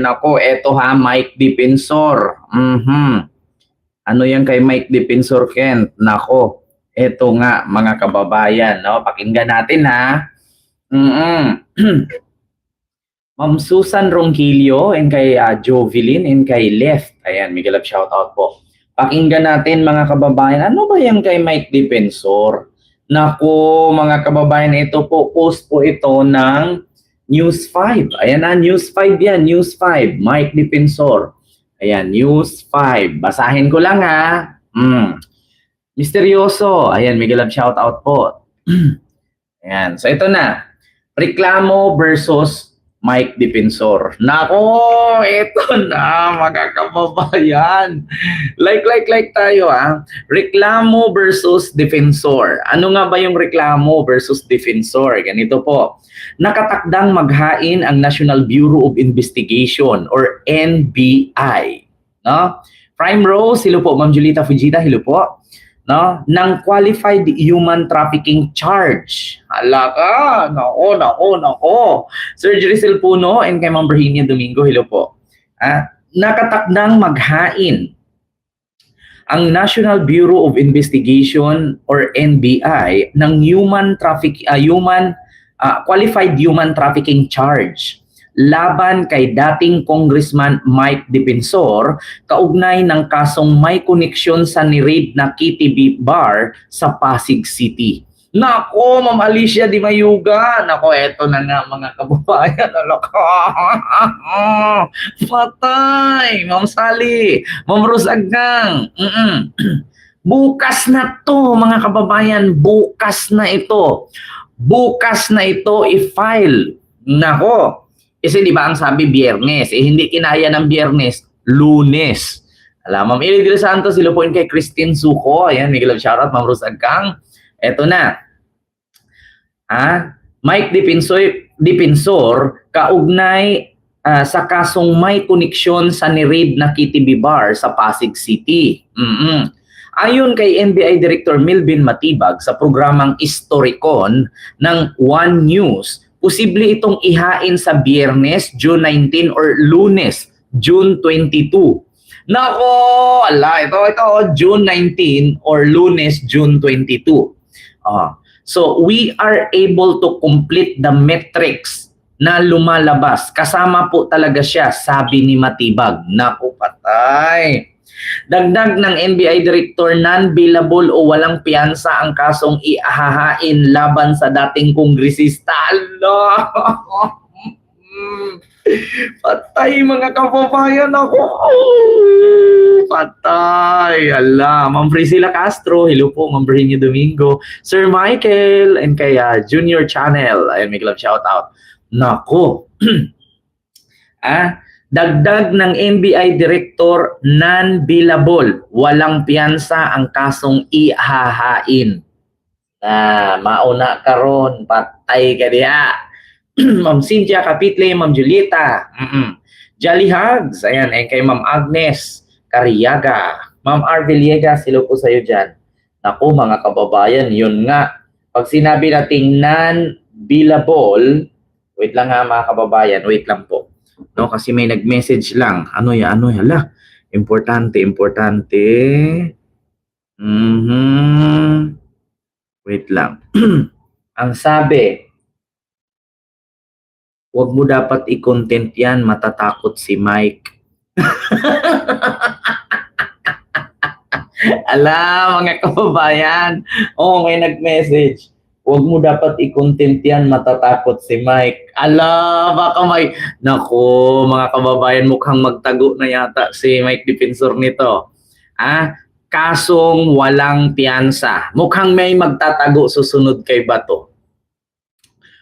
Nako, eto ha, Mike Defensor. Ano yan kay Mike Defensor, Kent? Nako, eto nga mga kababayan, no? Pakinggan natin ha. Ma'am Susan Ronquillo and kay Jovelyn and kay Left. Ayan, Miguel up shoutout po. Pakinggan natin mga kababayan, ano ba yan kay Mike Defensor? Nako, mga kababayan, ito po, post po ito ng News 5. Ayan na, News 5 yan. News 5. Mike Defensor. Ayan, News 5. Basahin ko lang ha. Misteryoso. Ayan, Miguel Love shoutout po. Ayan, so ito na. Reklamo versus Mike Defensor. Nako, ito na mga kababayan. Like tayo ha. Reklamo versus Defensor. Ano nga ba yung reklamo versus Defensor? Ganito po. Nakatakdang maghain ang National Bureau of Investigation or NBI. No? Prime Rose, hello po. Ma'am Julita Fujita, hello po. No, ng qualified human trafficking charge. Hala ka, nako. Sir Jerisel Puno and kay Ma'am Virginia Domingo, hello po. Nakatakdang maghain ang National Bureau of Investigation or NBI ng qualified human trafficking charge laban kay dating Congressman Mike Defensor kaugnay ng kasong may koneksyon sa ni-raid na KTV bar sa Pasig City. Nako, Ma'am Alicia Di Mayuga. Nako, eto na nga mga kababayan. Patay. Ma'am Sally. Ma'am Rosagang. Bukas na to mga kababayan. Bukas na ito. Bukas na ito i-file. Nako. Kasi di ba ang sabi Biyernes, hindi kinaya ng Biyernes, Lunes. Alam, Ma'am Eli De Los Santos, sila po kay Christine Suko. Ayan, Miguel of shoutout, Ma'am Rosagkang. Eto na. Mike Defensor, kaugnay sa kasong may koneksyon sa ni-raid na KTV bar sa Pasig City. Ayon kay NBI Director Melvin Matibag sa programang Historicon ng One News, posible itong ihain sa Biyernes, June 19 or Lunes, June 22. Nako, ito, June 19 or Lunes, June 22. So, we are able to complete the metrics na lumalabas. Kasama po talaga siya, sabi ni Matibag. Nako, patay. Dagdag ng NBI Director, non-bailable o walang piyansa ang kasong ihahain laban sa dating kongresista. Patay mga kababayan ako. Patay. Ma'am Priscilla Castro, hello po. Ma'am Virginia Domingo, Sir Michael, and kay Junior Channel. Ayun, may love shout out. Nako. Dagdag ng NBI Director, non-billable, walang piyansa ang kasong ihahain. Mauna karon, patay ka diha. Ma'am Cynthia Capitle, Ma'am Julieta, Jolly Hugs, ayan, kay Ma'am Agnes Cariaga, Ma'am R. Villegas, silo po sa'yo dyan. Naku mga kababayan, yun nga. Pag sinabi nating non-billable, wait lang ha mga kababayan, wait lang po. No, kasi may nag-message lang. Ano yan? Importante. Wait lang. Ang sabi, wag mo dapat i-content yan, matatakot si Mike. Mga kababayan. May nag-message. Huwag mo dapat i-content yan, matatakot si Mike. Baka may... Naku, mga kababayan, mukhang magtago na yata si Mike Defensor nito. Kasong walang piyansa. Mukhang may magtatago susunod kay Bato.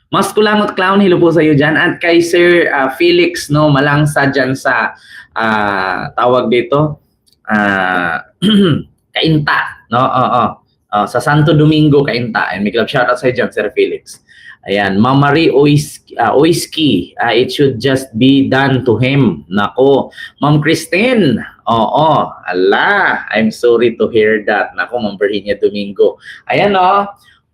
Mas Kulangot Clown, hello po sa iyo dyan. At kay Sir Felix, no, malangsa dyan sa tawag dito, Kainta. No, sa Santo Domingo, Kainta. And may club shoutout sa dyan, Sir Felix. Ayan, Ma'am Marie Oiski, it should just be done to him. Nako. Ma'am Christine, I'm sorry to hear that. Nako, Ma'am Virginia Domingo. Ayan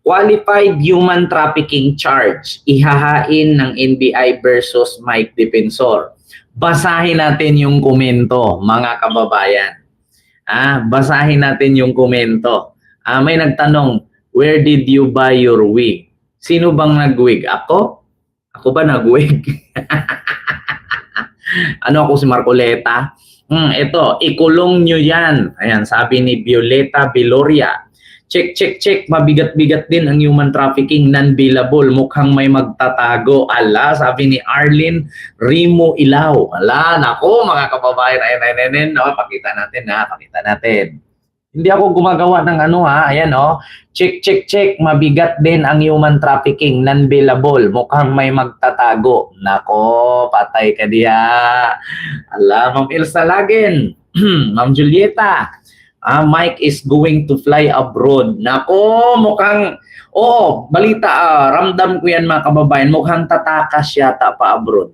qualified human trafficking charge, ihahain ng NBI versus Mike Defensor. Basahin natin yung komento, mga kababayan. Basahin natin yung komento. May nagtanong, where did you buy your wig? Sino bang nag-wig? Ako? Ako ba nag-wig? Ano ako si Marcoleta? Ito, ikulong nyo yan. Ayan, sabi ni Violeta Viloria. Check, check, check. Mabigat-bigat din ang human trafficking, non-billable. Mukhang may magtatago. Ala, sabi ni Arlene Rimo Ilaw. Ala, nako mga kababayan. Ayan. Pakita natin pakita natin. Hindi ako gumagawa ng ayan Check, check, check. Mabigat din ang human trafficking, non-billable. Mukhang may magtatago. Nako, patay ka diya. Ala, Ma'am Elsa Lagin. Ma'am Julieta. Mike is going to fly abroad. Nako, mukhang, balita, ramdam ko yan mga kababayan, mukhang tatakas yata pa abroad.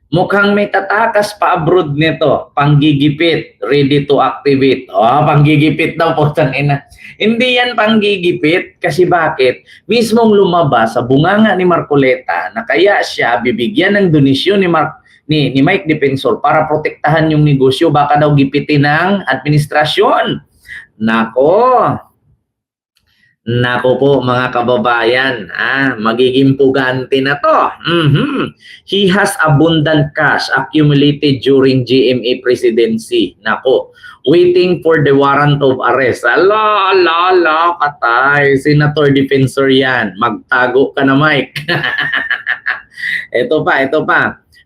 Mukhang may tatakas pa abroad nito. Panggigipit, ready to activate. Panggigipit daw po, tangina. Hindi yan panggigipit, kasi bakit? Mismong lumabas sa bunganga ni Marcoleta na kaya siya bibigyan ng donisyon ni Mike Defensor para protektahan yung negosyo, baka daw gipitin ng administrasyon. Nako po mga kababayan, magiging pugante na to. He has abundant cash accumulated during GMA presidency. Nako, waiting for the warrant of arrest. Ala, patay. Senator Defensor yan. Magtago ka na, Mike. Ito pa.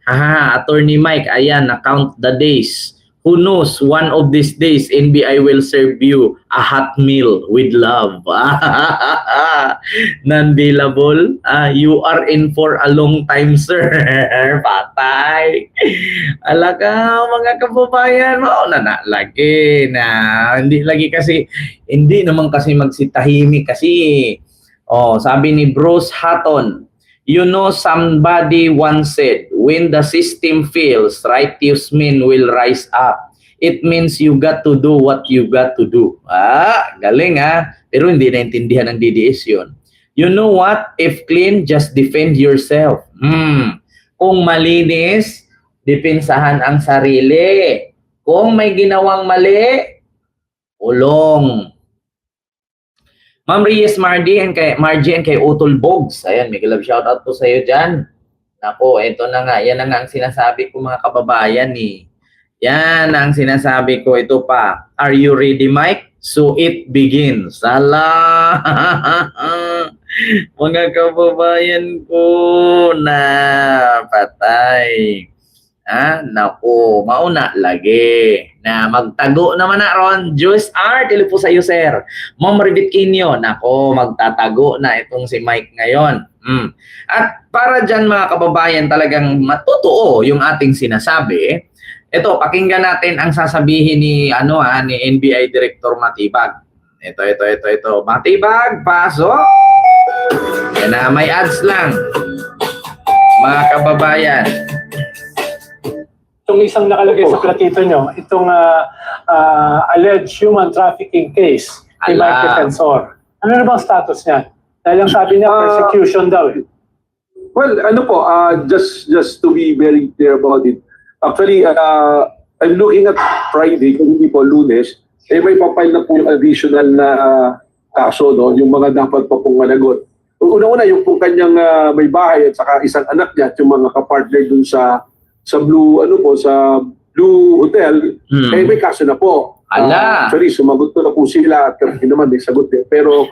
Attorney Mike, ayan, count the days. Who knows, one of these days, NBI will serve you a hot meal with love. Non-billable, you are in for a long time, sir. Patay. Alaga, mga kababayan, lagi na. Hindi naman kasi magsitahimik kasi. Sabi ni Bruce Hatton, you know, somebody once said, when the system fails, righteous men will rise up. It means you got to do what you got to do. Galing Pero hindi naintindihan ng DDS yun. You know what? If clean, just defend yourself. Kung malinis, depensahan ang sarili. Kung may ginawang mali, ulong. Ma'am Reyes Margie and kay Utol Bogs. Ayan, may love shoutout po sa iyo dyan. Nako, ito na nga. Yan na nga ang sinasabi ko mga kababayan Yan ang sinasabi ko. Ito pa. Are you ready, Mike? So it begins. Sala! Mga kababayan ko na patay. Naku, mauna lagi. Na magtago naman na ron. Joyce R, tilo po sa iyo, sir. Ma'am Rivit Kinyo, nako, magtatago na itong si Mike ngayon. At para dyan mga kababayan talagang matutuo yung ating sinasabi, ito, pakinggan natin ang sasabihin ni NBI Director Matibag. Ito. Matibag, pasok! Yan na, may ads lang. Mga kababayan. Itong isang nakalagay sa platito nyo, itong alleged human trafficking case ni Mike Defensor. Ano na bang status niya? Dahil ang sabi niya, persecution daw. Well, just to be very clear about it. Actually, I'm looking at Friday, kung hindi po Lunes, may papile na po yung additional na kaso, yung mga dapat pa pong managot. Una-una, yung po kanyang may bahay at saka isang anak niya at yung mga kapartner dun sa Blue sa Blue Hotel, may kaso na po. Actually, sumagot na po sila at kami naman may sagot din. Pero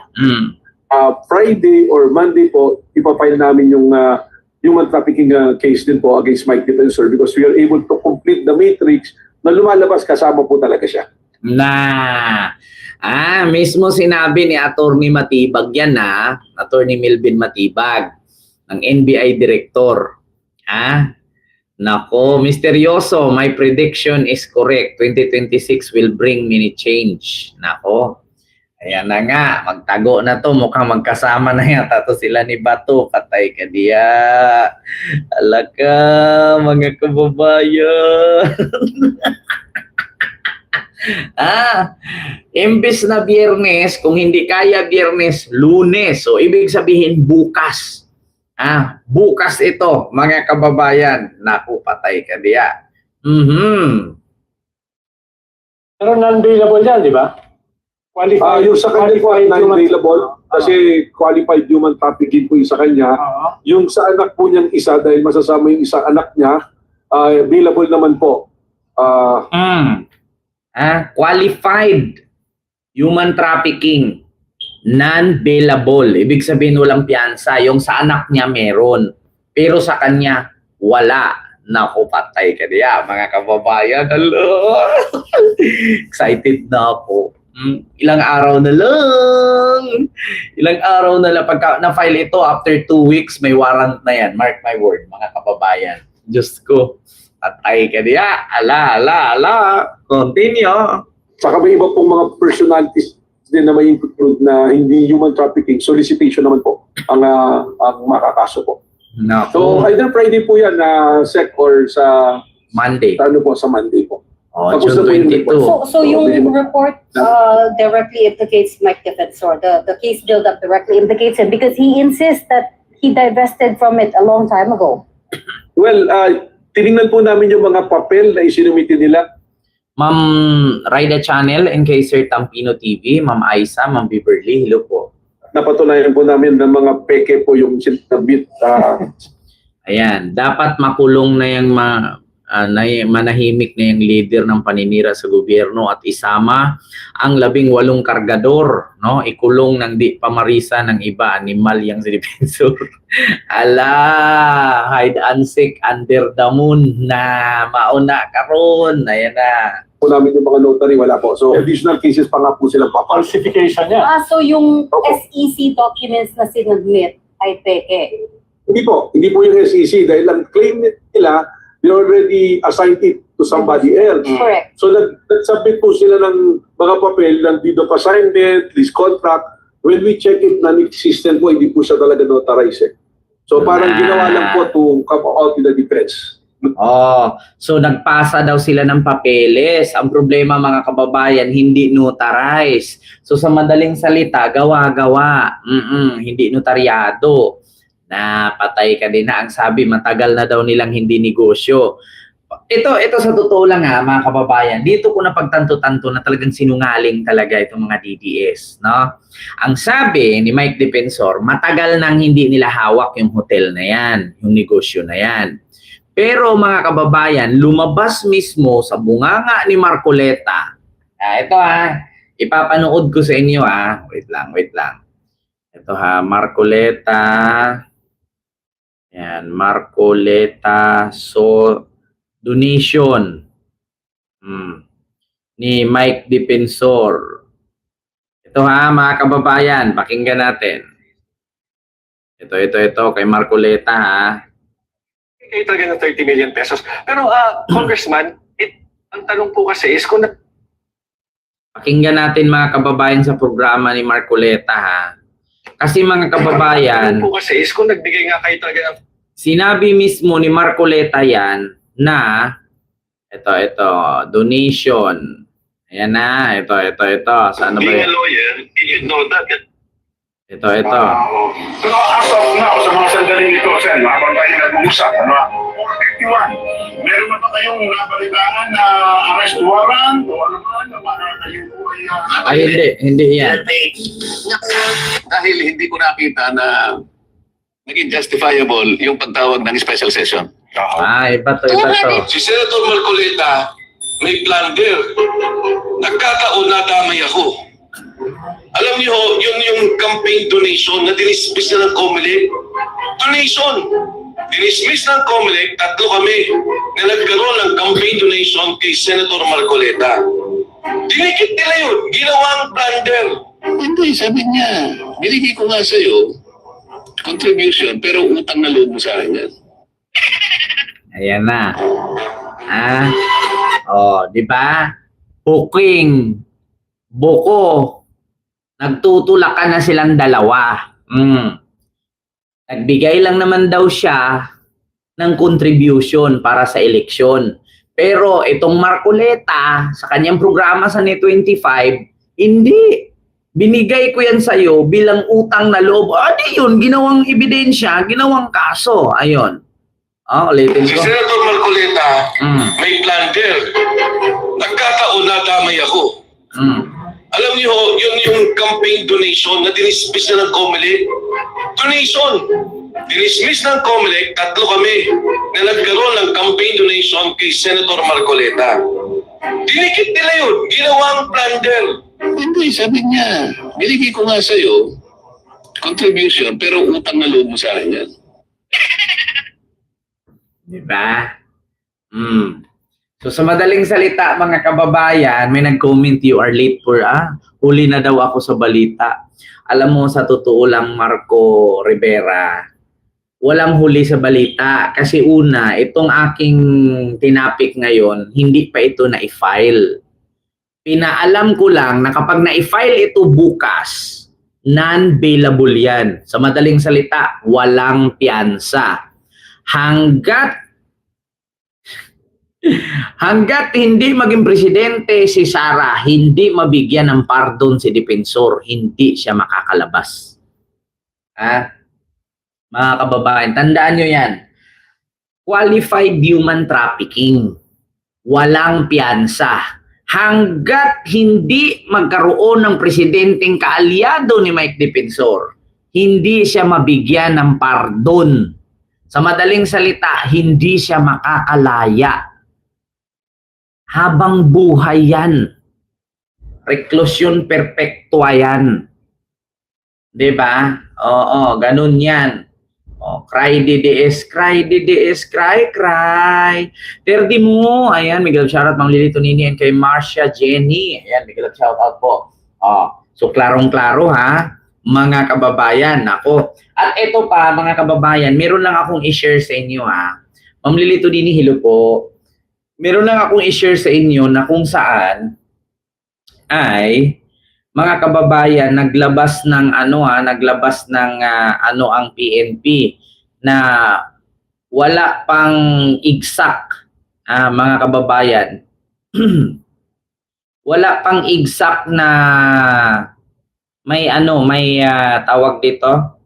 Friday or Monday po, ipapile namin yung human trafficking case din po against Mike Defensor because we are able to complete the matrix na lumalabas kasama po talaga siya. Mismo sinabi ni Attorney Matibag yan Attorney Melvin Matibag ng NBI Director. Nako, misteryoso, my prediction is correct. 2026 will bring many change. Nako, ayan na nga, magtago na to. Mukhang magkasama na yata to sila ni Bato. Patay ka diya. Alaka, mga kababayan. Imbes na Biyernes, kung hindi kaya Biyernes, Lunes. So, ibig sabihin bukas. Bukas ito, mga kababayan. Naku, patay ka diya. Pero non-bailable yan, di ba? Yung sa kanya po ay qualified human- non-available kasi qualified human trafficking po yung sa kanya. Oo. Yung sa anak po niyang isa, dahil masasama yung isang anak niya, available naman po. Qualified human trafficking, non-bailable. Ibig sabihin walang piyansa. Yung sa anak niya meron. Pero sa kanya, wala. Naku, patay ka diya, mga kababayan. Hello. Excited na ako. Ilang araw na lang. Ilang araw na lang. Pagka na-file ito, after 2 weeks, may warrant na yan. Mark my word, mga kababayan. Diyos ko, patay ka diya. Ala. Continue. Saka may iba pong mga personalities din na may include na hindi human trafficking, solicitation naman po ang makakaso po. Naku, So either Friday po yan Sec or sa Monday. sa Monday po. June Tapos na po yung 22. So yung report directly implicates Mike Defensor. The case build-up directly implicates him because he insists that he divested from it a long time ago. Well, tinignan po namin yung mga papel na isinumiti nila. Ma'am Raida Channel, NK Sir Tampino TV, Ma'am Aisa, Ma'am Beverly, hello po. Napatunayan po namin ng mga peke po yung sinabit. Ayan, dapat makulong na yung manahimik na yung leader ng paninira sa gobyerno at isama ang 18 kargador, no? Ikulong ng di pamarisa ng iba, animal yang si Defensor. Ala, hide and seek under the moon na mauna karon. Ayan na. Po namin yung mga notary, wala po. So additional cases pa nga po silang papal. Falsification niya. So yung Opo. SEC documents na sinubmit ay peke. Hindi po yung SEC dahil ang claim nila, they already assigned it to somebody else. Correct. So nag-submit po sila ng mga papel ng deed of assignment, lease contract. When we check it, non-existent po, hindi po siya talaga notarized. So parang ginawa lang po to come out with the difference. So nagpasa daw sila ng papeles. Ang problema mga kababayan, hindi notarized. So sa madaling salita, gawa-gawa. Hindi notaryado. Na patay ka din na ang sabi, matagal na daw nilang hindi negosyo. Ito sa totoo lang mga kababayan, dito ko napagtanto-tanto na talagang sinungaling talaga itong mga DDS, no? Ang sabi ni Mike Defensor, matagal nang hindi nila hawak yung hotel na yan, yung negosyo na yan. Pero mga kababayan, lumabas mismo sa bunganga ni Marcoleta. Ito ipapanood ko sa inyo Wait lang. Ito Marcoleta. Yan, Marcoleta. So, donation. Ni Mike Defensor. Ito mga kababayan, pakinggan natin. Ito kay Marcoleta Kayo talaga ng 30 million pesos. Pero Congressman, ang tanong po kasi is kung Pakinggan natin mga kababayan sa programa ni Marcoleta Kasi mga kababayan, po kasi is kung nagbigay nga kayo talaga ng sinabi mismo ni Marcoleta yan na ito, donation. Ayan na, ito. Saan na ba being a yun? lawyer, you know that. Ito. Pero as of now, sa mga sandaling ito, Sen, habang tayo nag-uusap, 451, meron na ba kayong nabalitaan na arrest warrant o ano man, na mga kayo po ay... Hindi yan. Dahil hindi ko nakita na naging justifiable yung pagtawag ng special session. Iba to. Si Senator Marcoleta may plunder. Nagkataon na damay ako. Alam niyo, yun yung campaign donation na dinismiss na ng COMELEC. Donation! Dinismiss ng COMELEC, 3 kami na nagkaroon ng campaign donation kay Senator Marcoleta. Dinikit nila yun. Ginawang plunder. Hindi, sabi niya, binigay ko nga sa'yo contribution pero utang na loob mo sa akin yan. Ayan na. Di ba? Booking. Buko. Nagtutulakan na silang dalawa. Nagbigay lang naman daw siya ng contribution para sa eleksyon. Pero itong Marcoleta, sa kanyang programa sa Net 25, hindi. binigay ko yan sa'yo bilang utang na loob. Di yun, ginawang ebidensya, ginawang kaso. Ayun. Ulitin Si ko. Senator Marcoleta, Mm. may plunder. Nagkataon na damay ako. Mm. Alam niyo, yun yung campaign donation na dinismiss na ng COMELEC. Donation! Dinismiss ng COMELEC, 3 kami na nagkaroon ng campaign donation kay Senator Marcoleta. Dinikit nila yun, ginawang plunder. Hindi, sabi niya, binigay ko nga sa'yo, contribution, pero utang na loob mo sa akin yan. Diba? So sa madaling salita, mga kababayan, may nag-comment, you are late for, huli na daw ako sa balita. Alam mo, sa totoo lang, Marco Rivera, walang huli sa balita. Kasi una, itong aking tinapik ngayon, hindi pa ito na-file. Pinaalam ko lang na kapag na-file ito bukas, non-bailable yan. Sa madaling salita, walang piyansa. Hanggat hindi maging presidente si Sara, hindi mabigyan ng pardon si Dipensor, hindi siya makakalabas. Mga kababayan, tandaan nyo yan. Qualified human trafficking. Walang piyansa. Hanggat hindi magkaroon ng presidenteng kaalyado ni Mike Dipensor, hindi siya mabigyan ng pardon. Sa madaling salita, hindi siya makakalaya. Habang buhay yan. Reclusion perpetua yan. Diba? Oo, ganun yan. Cry DDS, cry DDS, cry, cry. Terdi mo. Ayan, Miguel shoutout, Ma'am Lily Tonini, and kay Marcia Jenny. Ayan, Miguel shoutout po. So, klarong-klaro ha, mga kababayan. Ako. At ito pa, mga kababayan, meron lang akong i-share sa inyo ha. Ma'am Lily Tonini, hello po. Meron lang akong i-share sa inyo na kung saan ay mga kababayan naglabas ng ang PNP na wala pang exact mga kababayan wala pang exact na may tawag dito,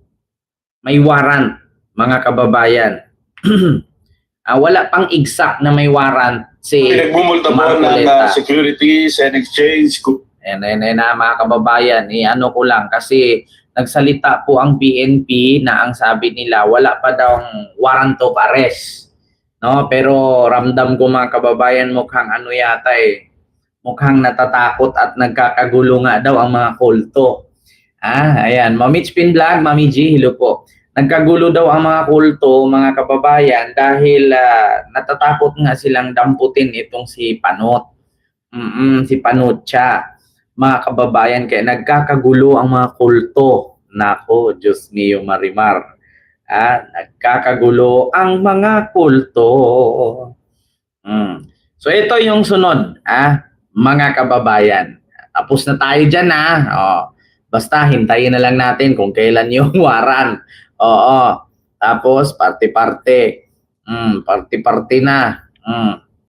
may warrant, mga kababayan. Wala pang exact na may warrant si Nagmumulta po ng Marcoleta. securities and exchange. Mga kababayan, ko lang kasi nagsalita po ang PNP na ang sabi nila wala pa daw warrant of arrest. No, pero ramdam ko, mga kababayan, mukhang mukhang natatakot at nagkakagulo nga daw ang mga kulto. Ayan, Mami Spin Vlog, Mami G, hello po. Nagkagulo daw ang mga kulto, mga kababayan, dahil natatakot nga silang damputin itong si Panot. Si Panutcha. Mga kababayan, kaya nagkakagulo ang mga kulto. Nako, Diyos mio Marimar. Nagkakagulo ang mga kulto. So ito yung sunod, mga kababayan. Tapos na tayo dyan basta hintayin na lang natin kung kailan yung warrant. Tapos parte-parte. Parte-parte na.